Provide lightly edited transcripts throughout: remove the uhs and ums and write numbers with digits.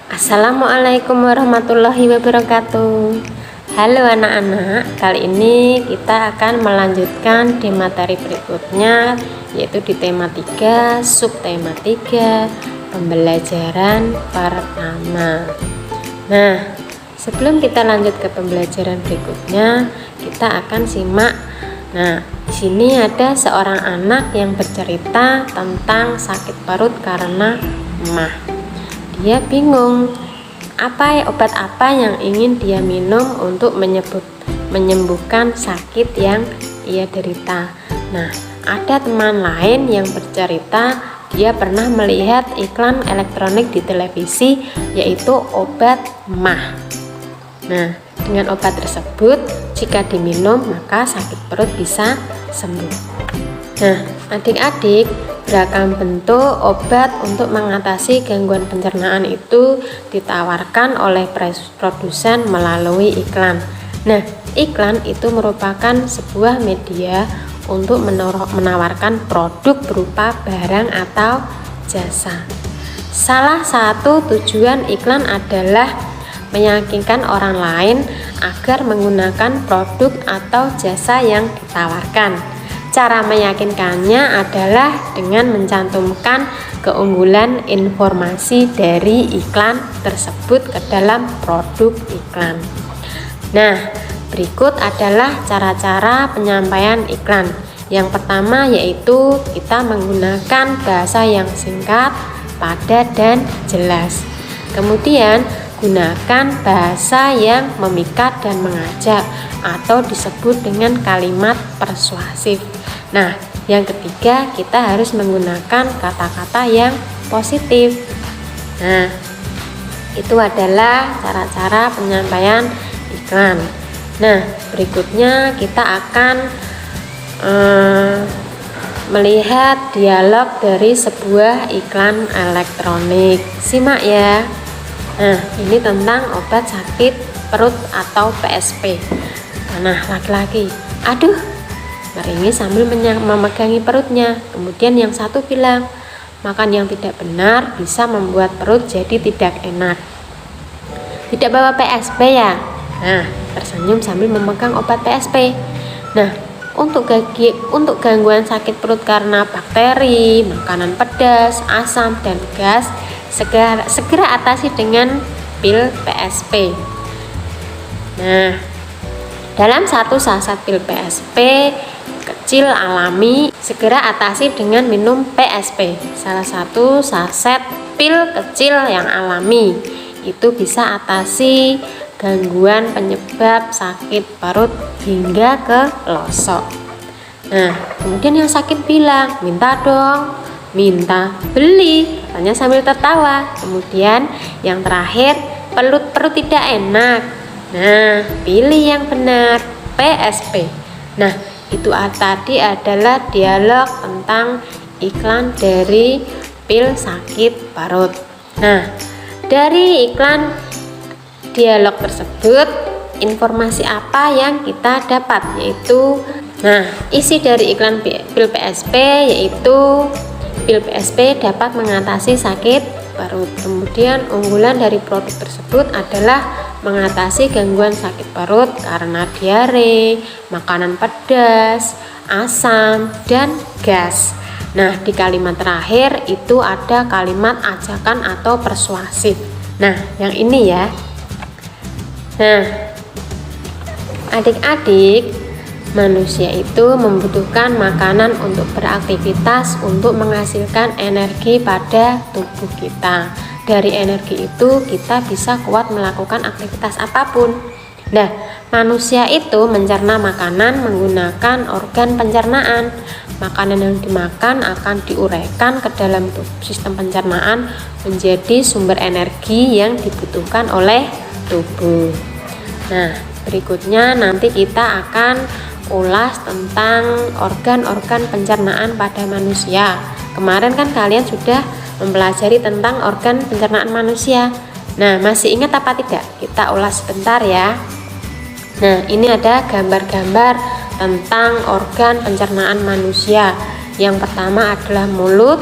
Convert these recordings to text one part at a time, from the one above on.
Assalamualaikum warahmatullahi wabarakatuh. Halo anak-anak, kali ini kita akan melanjutkan di materi berikutnya, yaitu di tema 3, subtema 3, pembelajaran pertama. Nah, sebelum kita lanjut ke pembelajaran berikutnya, kita akan simak. Nah, di sini ada seorang anak yang bercerita tentang sakit perut karena emah. Dia bingung obat apa yang ingin dia minum untuk menyembuhkan sakit yang ia derita. Nah, ada teman lain yang bercerita dia pernah melihat iklan elektronik di televisi, yaitu obat emah. Nah, dengan obat tersebut jika diminum maka sakit perut bisa sembuh. Nah, adik-adik, beragam bentuk obat untuk mengatasi gangguan pencernaan itu ditawarkan oleh produsen melalui iklan. Nah, iklan itu merupakan sebuah media untuk menawarkan produk berupa barang atau jasa. Salah satu tujuan iklan adalah meyakinkan orang lain agar menggunakan produk atau jasa yang ditawarkan. Cara meyakinkannya adalah dengan mencantumkan keunggulan informasi dari iklan tersebut ke dalam produk iklan. Nah, berikut adalah cara-cara penyampaian iklan. Yang pertama yaitu kita menggunakan bahasa yang singkat, padat, dan jelas. Kemudian gunakan bahasa yang memikat dan mengajak atau disebut dengan kalimat persuasif. Nah, yang ketiga kita harus menggunakan kata-kata yang positif. Nah, itu adalah cara-cara penyampaian iklan. Nah, berikutnya kita akan melihat dialog dari sebuah iklan elektronik. Simak ya. Nah, ini tentang obat sakit perut atau PSP. Nah, laki-laki, aduh, meringis sambil memegangi perutnya. Kemudian yang satu bilang, makan yang tidak benar bisa membuat perut jadi tidak enak. Tidak bawa PSP ya? Nah, tersenyum sambil memegang obat PSP. Nah, untuk gangguan sakit perut karena bakteri, makanan pedas, asam, dan gas, segera atasi dengan pil PSP. Nah, dalam satu saset pil PSP kecil alami, segera atasi dengan minum PSP. Salah satu saset pil kecil yang alami itu bisa atasi gangguan penyebab sakit perut hingga ke losok. Nah, kemudian yang sakit bilang, minta dong, minta, beli, katanya sambil tertawa. Kemudian yang terakhir, perut tidak enak. Nah, pilih yang benar, PSP. Nah, itu tadi adalah dialog tentang iklan dari pil sakit perut. Nah, dari iklan dialog tersebut, informasi apa yang kita dapat, yaitu isi dari iklan pil PSP yaitu pil PSP dapat mengatasi sakit perut. Kemudian unggulan dari produk tersebut adalah mengatasi gangguan sakit perut karena diare, makanan pedas, asam, dan gas. Nah, di kalimat terakhir itu ada kalimat ajakan atau persuasif. Nah, yang ini ya. Nah, adik-adik, manusia itu membutuhkan makanan untuk beraktivitas untuk menghasilkan energi pada tubuh kita. Dari energi itu kita bisa kuat melakukan aktivitas apapun. Nah, manusia itu mencerna makanan menggunakan organ pencernaan. Makanan yang dimakan akan diuraikan ke dalam sistem pencernaan menjadi sumber energi yang dibutuhkan oleh tubuh. Nah, berikutnya nanti kita akan ulas tentang organ-organ pencernaan pada manusia. Kemarin kan kalian sudah mempelajari tentang organ pencernaan manusia. Nah, masih ingat apa tidak? Kita ulas sebentar ya. Nah, ini ada gambar-gambar tentang organ pencernaan manusia. Yang pertama adalah mulut,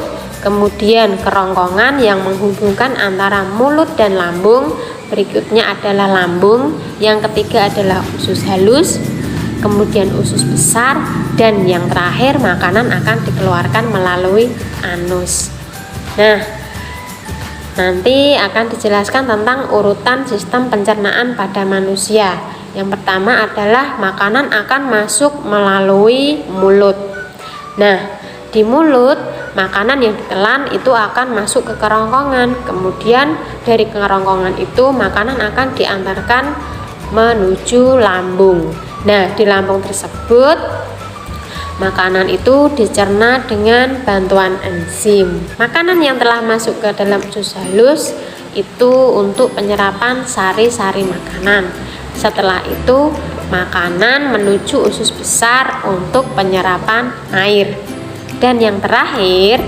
kemudian kerongkongan yang menghubungkan antara mulut dan lambung, berikutnya adalah lambung, yang ketiga adalah usus halus, kemudian usus besar, dan yang terakhir makanan akan dikeluarkan melalui anus. Nah, nanti akan dijelaskan tentang urutan sistem pencernaan pada manusia. Yang pertama adalah makanan akan masuk melalui mulut. Nah, di mulut makanan yang ditelan itu akan masuk ke kerongkongan. Kemudian dari kerongkongan itu makanan akan diantarkan menuju lambung. Nah, di lambung tersebut makanan itu dicerna dengan bantuan enzim. Makanan yang telah masuk ke dalam usus halus itu untuk penyerapan sari-sari makanan. Setelah itu makanan menuju usus besar untuk penyerapan air. Dan yang terakhir,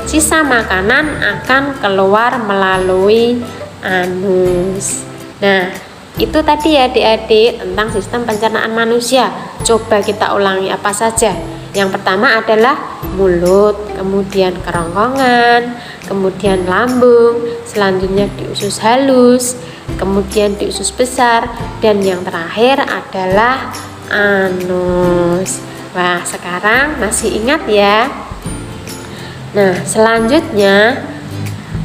sisa makanan akan keluar melalui anus. Nah, itu tadi ya adik-adik tentang sistem pencernaan manusia. Coba kita ulangi apa saja. Yang pertama adalah mulut, kemudian kerongkongan, kemudian lambung, selanjutnya di usus halus, kemudian di usus besar, dan yang terakhir adalah anus. Wah, sekarang masih ingat ya? Nah, selanjutnya,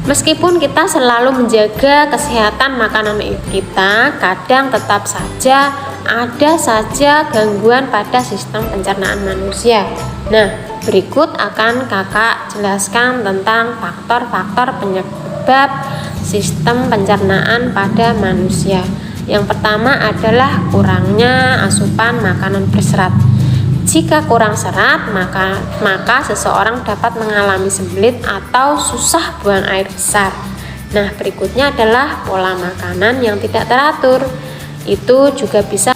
meskipun kita selalu menjaga kesehatan makanan kita, kadang tetap saja ada saja gangguan pada sistem pencernaan manusia. Nah, berikut akan kakak jelaskan tentang faktor-faktor penyebab sistem pencernaan pada manusia. Yang pertama adalah kurangnya asupan makanan berserat. Jika kurang serat, maka seseorang dapat mengalami sembelit atau susah buang air besar. Nah, berikutnya adalah pola makanan yang tidak teratur. Itu juga bisa